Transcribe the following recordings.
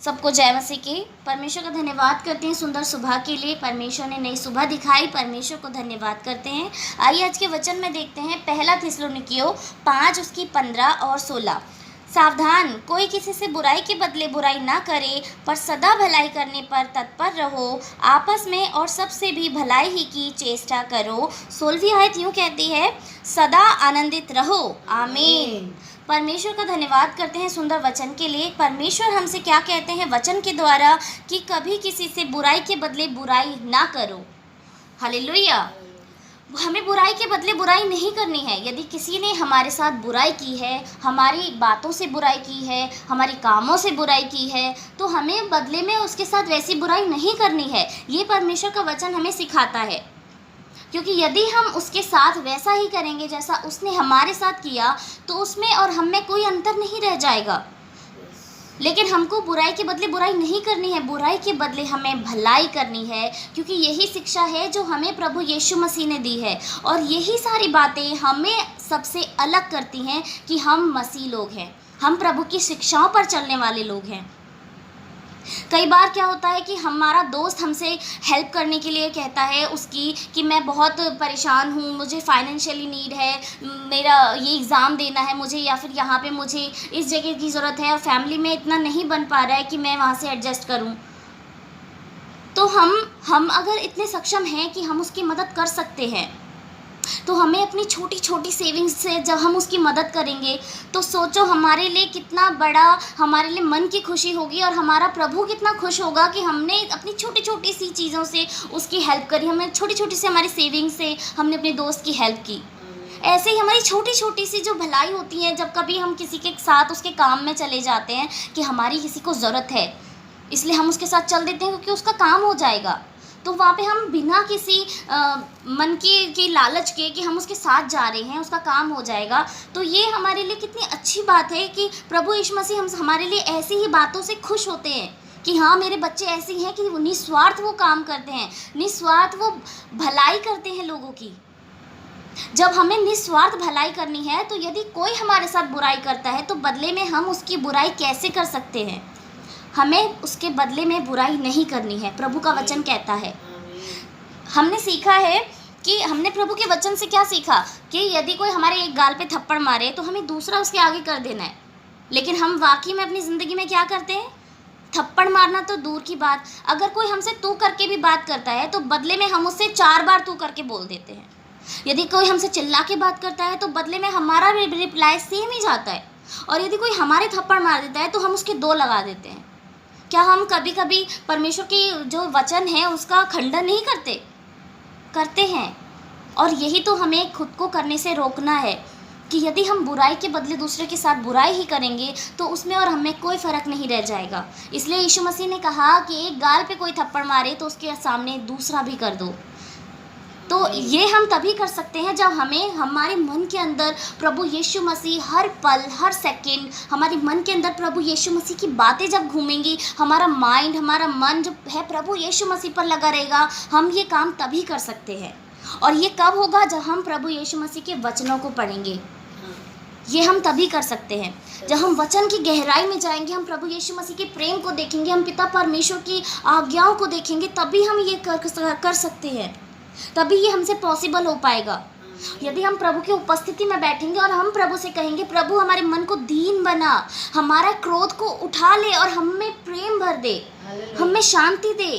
सबको जय मसीह की। परमेश्वर का धन्यवाद करते हैं सुंदर सुबह के लिए। परमेश्वर ने नई सुबह दिखाई, परमेश्वर को धन्यवाद करते हैं। आइए आज के वचन में देखते हैं पहला थिस्सलुनीकियों 5 उसकी 15 और 16। सावधान, कोई किसी से बुराई के बदले बुराई ना करे, पर सदा भलाई करने पर तत्पर रहो। आपस में और सबसे भी भलाई ही की चेष्टा करो। 16वीं आयत यूँ कहती है, सदा आनंदित रहो। आमीन। परमेश्वर का धन्यवाद करते हैं सुंदर वचन के लिए। परमेश्वर हमसे क्या कहते हैं वचन के द्वारा कि कभी किसी से बुराई के बदले बुराई ना करो। हालेलुया। हमें बुराई के बदले बुराई नहीं करनी है। यदि किसी ने हमारे साथ बुराई की है, हमारी बातों से बुराई की है, हमारी कामों से बुराई की है, तो हमें बदले में उसके साथ वैसी बुराई नहीं करनी है। ये परमेश्वर का वचन हमें सिखाता है, क्योंकि यदि हम उसके साथ वैसा ही करेंगे जैसा उसने हमारे साथ किया, तो उसमें और हम में कोई अंतर नहीं रह जाएगा। लेकिन हमको बुराई के बदले बुराई नहीं करनी है, बुराई के बदले हमें भलाई करनी है, क्योंकि यही शिक्षा है जो हमें प्रभु यीशु मसीह ने दी है। और यही सारी बातें हमें सबसे अलग करती हैं कि हम मसीह लोग हैं, हम प्रभु की शिक्षाओं पर चलने वाले लोग हैं। कई बार क्या होता है कि हमारा दोस्त हमसे हेल्प करने के लिए कहता है उसकी कि मैं बहुत परेशान हूँ, मुझे फाइनेंशियली नीड है, मेरा ये एग्ज़ाम देना है मुझे, या फिर यहाँ पे मुझे इस जगह की ज़रूरत है और फैमिली में इतना नहीं बन पा रहा है कि मैं वहाँ से एडजस्ट करूँ। तो हम अगर इतने सक्षम हैं कि हम उसकी मदद कर सकते हैं, तो हमें अपनी छोटी छोटी सेविंग्स से जब हम उसकी मदद करेंगे, तो सोचो हमारे लिए कितना बड़ा, हमारे लिए मन की खुशी होगी, और हमारा प्रभु कितना खुश होगा कि हमने अपनी छोटी छोटी सी चीज़ों से उसकी हेल्प करी, हमने छोटी छोटी सी हमारी सेविंग्स से हमने अपने दोस्त की हेल्प की। ऐसे ही हमारी छोटी छोटी सी जो भलाई होती है, जब कभी हम किसी के साथ उसके काम में चले जाते हैं कि हमारी किसी को ज़रूरत है, इसलिए हम उसके साथ चल देते हैं क्योंकि उसका काम हो जाएगा, तो वहाँ पे हम बिना किसी मन की लालच के कि हम उसके साथ जा रहे हैं, उसका काम हो जाएगा, तो ये हमारे लिए कितनी अच्छी बात है कि प्रभु यीशु मसीह हम हमारे लिए ऐसी ही बातों से खुश होते हैं कि हाँ, मेरे बच्चे ऐसे हैं कि निस्वार्थ वो काम करते हैं, निस्वार्थ वो भलाई करते हैं लोगों की। जब हमें निस्वार्थ भलाई करनी है, तो यदि कोई हमारे साथ बुराई करता है, तो बदले में हम उसकी बुराई कैसे कर सकते हैं? हमें उसके बदले में बुराई नहीं करनी है, प्रभु का वचन कहता है। हमने सीखा है कि हमने प्रभु के वचन से क्या सीखा कि यदि कोई हमारे एक गाल पे थप्पड़ मारे, तो हमें दूसरा उसके आगे कर देना है। लेकिन हम वाकई में अपनी ज़िंदगी में क्या करते हैं? थप्पड़ मारना तो दूर की बात, अगर कोई हमसे तू करके भी बात करता है, तो बदले में हम उससे 4 बार तू करके बोल देते हैं। यदि कोई हमसे चिल्ला के बात करता है, तो बदले में हमारा रिप्लाई सेम ही जाता है। और यदि कोई हमारे थप्पड़ मार देता है, तो हम उसके 2 लगा देते हैं। क्या हम कभी कभी परमेश्वर की जो वचन है उसका खंडन नहीं करते हैं? और यही तो हमें खुद को करने से रोकना है कि यदि हम बुराई के बदले दूसरे के साथ बुराई ही करेंगे, तो उसमें और हमें कोई फ़र्क नहीं रह जाएगा। इसलिए यीशु मसीह ने कहा कि एक गाल पे कोई थप्पड़ मारे, तो उसके सामने दूसरा भी कर दो। तो ये हम तभी कर सकते हैं जब हमें हमारे मन के अंदर प्रभु यीशु मसीह हर पल हर सेकंड, हमारे मन के अंदर प्रभु यीशु मसीह की बातें जब घूमेंगी, हमारा माइंड, हमारा मन जो है प्रभु यीशु मसीह पर लगा रहेगा, हम ये काम तभी कर सकते हैं। और ये कब होगा? जब हम प्रभु यीशु मसीह के वचनों को पढ़ेंगे। ये हम तभी कर सकते हैं जब हम वचन की गहराई में जाएंगे, हम प्रभु यीशु मसीह के प्रेम को देखेंगे, हम पिता परमेश्वर की आज्ञाओं को देखेंगे, तभी हम ये कर सकते हैं, तभी ये हमसे पॉसिबल हो पाएगा। यदि हम प्रभु की उपस्थिति में बैठेंगे और हम प्रभु से कहेंगे, प्रभु हमारे मन को दीन बना, हमारा क्रोध को उठा ले और हम में प्रेम भर दे, हम में शांति दे।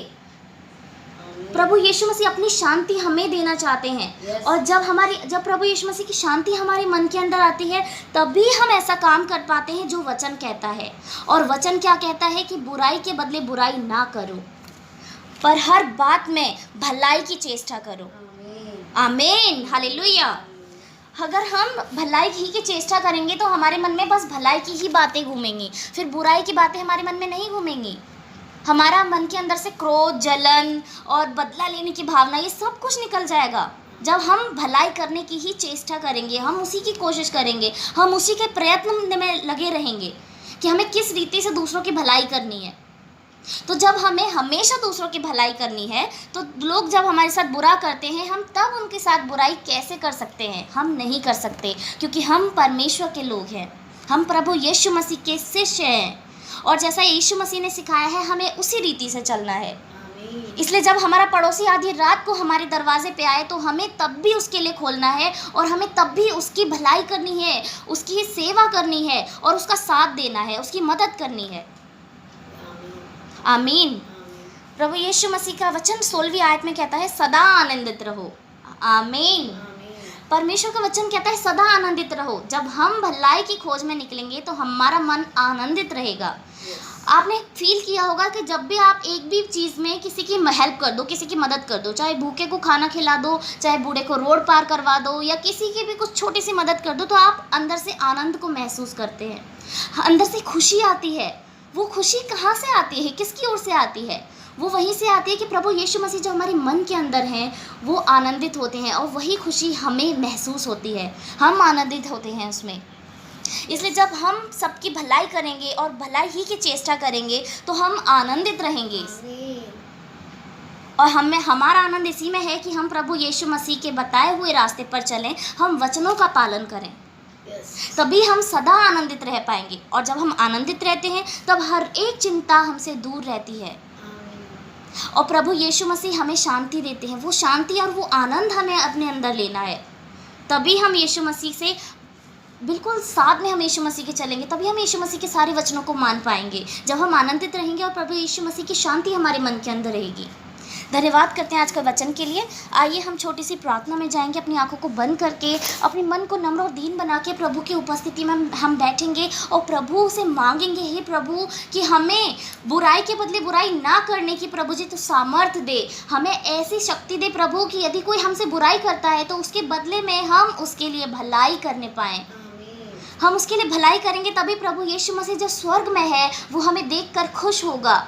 प्रभु यीशु मसीह अपनी शांति हमें देना चाहते हैं। और जब प्रभु यीशु मसीह की शांति हमारे मन के अंदर आती है, तभी हम ऐसा काम कर पाते हैं जो वचन कहता है। और वचन क्या कहता है कि बुराई के बदले बुराई ना करो, पर हर बात में भलाई की चेष्टा करो। आमीन, हालेलुया। अगर हम भलाई ही की चेष्टा करेंगे, तो हमारे मन में बस भलाई की ही बातें घूमेंगी, फिर बुराई की बातें हमारे मन में नहीं घूमेंगी। हमारा मन के अंदर से क्रोध, जलन और बदला लेने की भावना, ये सब कुछ निकल जाएगा जब हम भलाई करने की ही चेष्टा करेंगे, हम उसी की कोशिश करेंगे, हम उसी के प्रयत्न में लगे रहेंगे कि हमें किस रीति से दूसरों की भलाई करनी है। तो जब हमें हमेशा दूसरों की भलाई करनी है, तो लोग जब हमारे साथ बुरा करते हैं, हम तब उनके साथ बुराई कैसे कर सकते हैं? हम नहीं कर सकते, क्योंकि हम परमेश्वर के लोग हैं, हम प्रभु यीशु मसीह के शिष्य हैं। और जैसा यीशु मसीह ने सिखाया है हमें उसी रीति से चलना है। इसलिए जब हमारा पड़ोसी आधी रात को हमारे दरवाजे पे आए तो हमें तब भी उसके लिए खोलना है और हमें तब भी उसकी भलाई करनी है, उसकी सेवा करनी है और उसका साथ देना है, उसकी मदद करनी है। आमीन। प्रभु यीशु मसीह का वचन 16वीं आयत में कहता है सदा आनंदित रहो। आमीन। परमेश्वर का वचन कहता है सदा आनंदित रहो। जब हम भलाई की खोज में निकलेंगे तो हमारा मन आनंदित रहेगा। आपने फील किया होगा कि जब भी आप एक भी चीज़ में किसी की हेल्प कर दो, किसी की मदद कर दो, चाहे भूखे को खाना खिला दो, चाहे बूढ़े को रोड पार करवा दो या किसी की भी कुछ छोटी सी मदद कर दो, तो आप अंदर से आनंद को महसूस करते हैं, अंदर से खुशी आती है। वो खुशी कहाँ से आती है, किसकी ओर से आती है? वो वहीं से आती है कि प्रभु यीशु मसीह जो हमारे मन के अंदर हैं वो आनंदित होते हैं और वही खुशी हमें महसूस होती है, हम आनंदित होते हैं उसमें। इसलिए जब हम सबकी भलाई करेंगे और भलाई ही की चेष्टा करेंगे तो हम आनंदित रहेंगे। और हमें हमारा आनंद इसी में है कि हम प्रभु यीशु मसीह के बताए हुए रास्ते पर चलें, हम वचनों का पालन करें, तभी हम सदा आनंदित रह पाएंगे। और जब हम आनंदित रहते हैं तब हर एक चिंता हमसे दूर रहती है और प्रभु यीशु मसीह हमें शांति देते हैं। वो शांति और वो आनंद हमें अपने अंदर लेना है, तभी हम यीशु मसीह से बिल्कुल साथ में हम यीशु मसीह के चलेंगे, तभी हम यीशु मसीह के सारे वचनों को मान पाएंगे, जब हम आनंदित रहेंगे और प्रभु यीशु मसीह की शांति हमारे मन के अंदर रहेगी। धन्यवाद करते हैं आज के वचन के लिए। आइए हम छोटी सी प्रार्थना में जाएंगे, अपनी आंखों को बंद करके अपने मन को नम्र और दीन बना के प्रभु की उपस्थिति में हम बैठेंगे और प्रभु से मांगेंगे, हे प्रभु कि हमें बुराई के बदले बुराई ना करने की प्रभु जी तो सामर्थ्य दे, हमें ऐसी शक्ति दे प्रभु कि यदि कोई हमसे बुराई करता है तो उसके बदले में हम उसके लिए भलाई करने पाएँ। हम उसके लिए भलाई करेंगे तभी प्रभु यीशु मसीह जो स्वर्ग में है वो हमें देखकर खुश होगा।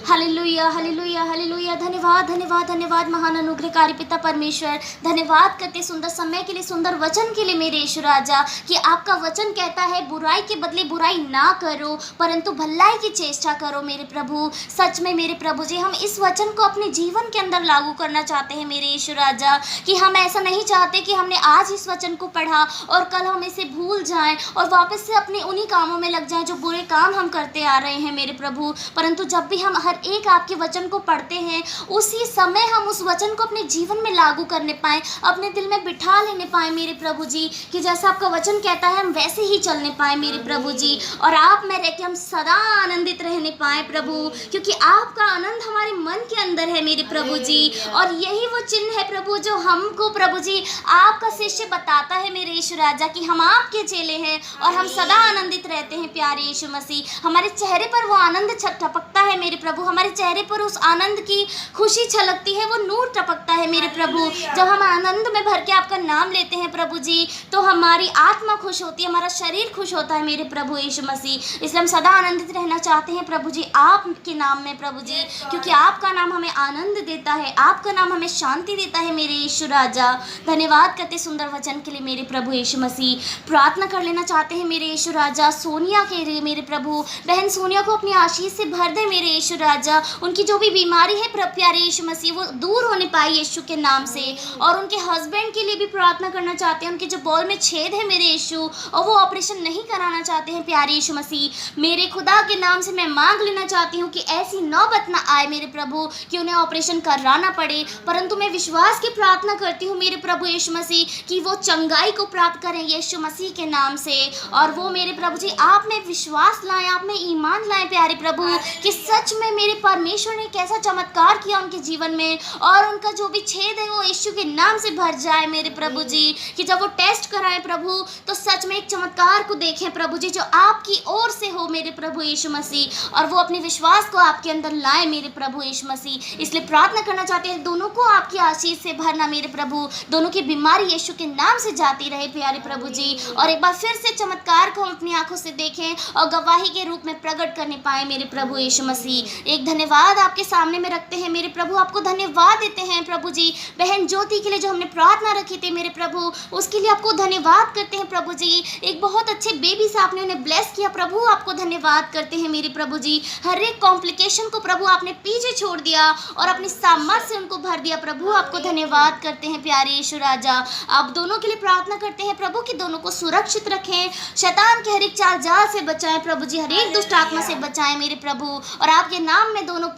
Hallelujah, hallelujah, hallelujah. धन्यवाद, धन्यवाद, धन्यवाद महान अनुग्रहकारी पिता परमेश्वर। धन्यवाद करते सुंदर समय के लिए, सुंदर वचन के लिए मेरे यीशु राजा, कि आपका वचन कहता है बुराई के बदले बुराई ना करो परंतु भलाई की चेष्टा करो मेरे प्रभु। सच में मेरे प्रभु जी हम इस वचन को अपने जीवन के अंदर लागू करना चाहते हैं मेरे यीशु राजा, कि हम ऐसा नहीं चाहते कि हमने आज इस वचन को पढ़ा और कल हम इसे भूल जाएं और वापस से अपने उन्हीं कामों में लग जाएं जो बुरे काम हम करते आ रहे हैं मेरे प्रभु। परंतु जब भी हम हर एक आपके वचन को पढ़ते हैं उसी समय हम उस वचन को अपने जीवन में लागू करने पाएँ, अपने दिल में बिठा लेने पाएँ मेरे प्रभु जी, कि जैसा आपका वचन कहता है हम वैसे ही चलने पाएँ मेरे प्रभु जी, और आप में रह के हम सदा आनंदित रहने पाएँ प्रभु, क्योंकि आपका आनंद हमारे मन के अंदर है मेरे प्रभु जी। और यही वो चिन्ह है प्रभु जो हमको प्रभु जी आपका शिष्य बताता है मेरे यीशु राजा, कि हम आपके चेले हैं और हम सदा आनंदित रहते हैं प्यारे यीशु मसीह। हमारे चेहरे पर वो आनंद टपकता है मेरे प्रभु, हमारे चेहरे पर उस आनंद की खुशी छलकती है, वो नूर टपकता है मेरे प्रभु। जब हम आनंद में भर के आपका नाम लेते हैं प्रभु जी तो हमारी आत्मा खुश होती है, हमारा शरीर खुश होता है मेरे प्रभु यीशु मसीह। इसलिए हम सदा आनंदित रहना चाहते हैं प्रभु जी आपके नाम में प्रभु जी, क्योंकि आपका नाम हमें आनंद देता है, आपका नाम हमें शांति देता है मेरे यीशु राजा। धन्यवाद करते सुंदर वचन के लिए मेरे प्रभु यीशु मसीह। प्रार्थना कर लेना चाहते हैं मेरे यीशु राजा सोनिया के लिए मेरे प्रभु, बहन सोनिया को अपनी आशीष से भर दे मेरे यीशु राजा। उनकी जो भी बीमारी है प्यारे यीशु मसीह वो दूर होने पाए यीशु के नाम से। और उनके हस्बैंड के लिए भी प्रार्थना करना चाहते हैं, उनके जो बॉल में छेद है मेरे यीशु और वो ऑपरेशन नहीं कराना चाहते हैं प्यारे यीशु मसीह। मेरे खुदा के नाम से मैं मांग लेना चाहती हूँ कि ऐसी नौबत ना आए मेरे प्रभु कि उन्हें ऑपरेशन कराना पड़े, परंतु मैं विश्वास की प्रार्थना करती हूँ मेरे प्रभु यीशु मसीह कि वो चंगाई को प्राप्त करें यीशु मसीह के नाम से। और वो मेरे प्रभु जी आप में विश्वास लाएं, आप में ईमान लाएं प्यारे प्रभु, कि सच में मेरे परमेश्वर ने कैसा चमत्कार किया उनके जीवन में और उनका जो भी छेद है वो यीशु के नाम से भर जाए मेरे प्रभु जी। कि जब वो टेस्ट कराएं प्रभु तो सच में एक चमत्कार को देखें प्रभु जी जो आपकी ओर से हो मेरे प्रभु यीशु मसीह, और वो अपने विश्वास को आपके अंदर लाए मेरे प्रभु यीशु मसीह। इसलिए प्रार्थना करना चाहते हैं दोनों को आपकी आशीष से भरना मेरे प्रभु, दोनों की बीमारी यीशु के नाम से जाती रहे प्यारे प्रभु जी। और एक बार फिर से चमत्कार को हम अपनी आंखों से देखें और गवाही के रूप में प्रकट करने पाए मेरे प्रभु यीशु मसीह। मसीह। एक धन्यवाद आपके सामने में रखते हैं मेरे प्रभु, आपको धन्यवाद देते हैं प्रभु जी। बहन ज्योति के लिए जो हमने प्रार्थना रखी थी मेरे प्रभु, उसके लिए आपको धन्यवाद करते हैं प्रभु जी। एक बहुत अच्छे बेबी से आपने उन्हें ब्लेस किया प्रभु, आपको धन्यवाद करते हैं मेरे प्रभु जी। हर एक कॉम्प्लिकेशन को प्रभु आपने पीछे छोड़ दिया और अपनी सामर्थ से उनको भर दिया प्रभु, आपको धन्यवाद करते हैं प्यारे यीशु राजा। आप दोनों के लिए प्रार्थना करते हैं प्रभु कि दोनों को सुरक्षित रखें, शैतान के हर एक चाल जाल से बचाएं प्रभु जी, हर एक दुष्ट आत्मा से बचाएं मेरे प्रभु, और आपके नाम में दोनों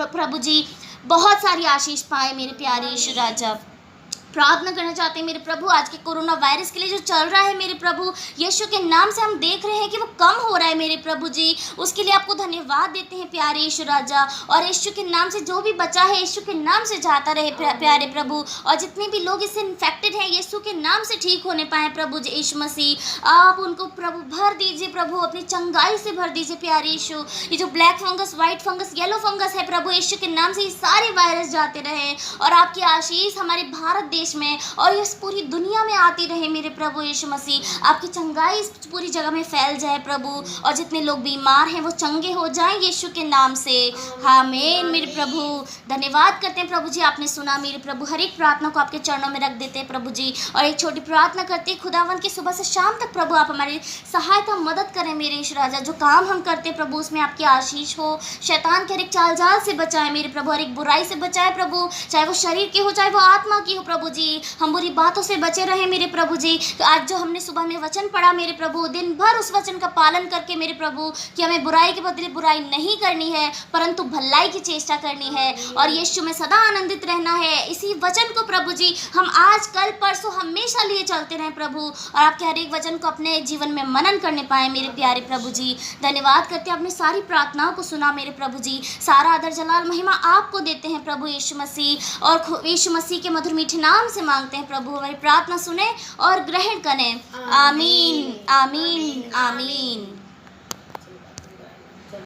प्रभु जी बहुत सारी आशीष पाए मेरे प्यारे यीशु राजा। प्रार्थना करना चाहते हैं मेरे प्रभु आज के कोरोना वायरस के लिए जो चल रहा है मेरे प्रभु, यीशु के नाम से हम देख रहे हैं कि वो कम हो रहा है मेरे प्रभु जी, उसके लिए आपको धन्यवाद देते हैं प्यारे यीशु राजा। और यीशु के नाम से जो भी बचा है यीशु के नाम से जाता रहे प्यारे प्रभु, और जितने भी लोग इससे इन्फेक्टेड हैं यीशु के नाम से ठीक होने पाए प्रभु जी यीशु मसीह। आप उनको प्रभु भर दीजिए प्रभु, अपनी चंगाई से भर दीजिए प्यारे यीशु। ये जो black fungus, white fungus, yellow fungus है प्रभु, यीशु के नाम से ये सारे वायरस जाते रहे, और आपकी आशीष हमारे भारत देश में और इस पूरी दुनिया में आती रहे मेरे प्रभु यीशु मसीह। आपकी चंगाई इस पूरी जगह में फैल जाए प्रभु, और जितने लोग बीमार हैं वो चंगे हो जाएं यीशु के नाम से, आमीन मेरे प्रभु। धन्यवाद करते हैं प्रभु जी, आपने सुना मेरे प्रभु, हर एक प्रार्थना को आपके चरणों में रख देते हैं प्रभु जी। और एक छोटी प्रार्थना करते हैं खुदावन की, सुबह से शाम तक प्रभु आप हमारी सहायता मदद करें मेरे यीशु राजा। जो काम हम करते हैं प्रभु उसमें आपकी आशीष हो, शैतान के हर एक चाल जाल से बचाए मेरे प्रभु, हर एक बुराई से बचाए प्रभु, चाहे वो शरीर की हो चाहे वो आत्मा की हो प्रभु जी। हम बुरी बातों से बचे रहे मेरे प्रभु जी। आज जो हमने सुबह में वचन पढ़ा मेरे प्रभु, दिन भर उस वचन का पालन करके मेरे प्रभु कि हमें बुराई के बदले बुराई नहीं करनी है परंतु भलाई की चेष्टा करनी है, और यीशु में सदा आनंदित रहना है। इसी वचन को प्रभु जी हम आज कल परसों हमेशा लिए चलते रहें प्रभु, और आपके हर एक वचन को अपने जीवन में मनन करने पाए मेरे प्यारे प्रभु जी। धन्यवाद करते हैं, आपने सारी प्रार्थनाओं को सुना मेरे प्रभु जी। सारा आदर जलाल महिमा आपको देते हैं प्रभु यीशु मसीह, और यीशु मसीह के मधुर मीठे नाम से मांगते हैं प्रभु, हमारी प्रार्थना सुने और ग्रहण करें। आमीन आमीन आमीन।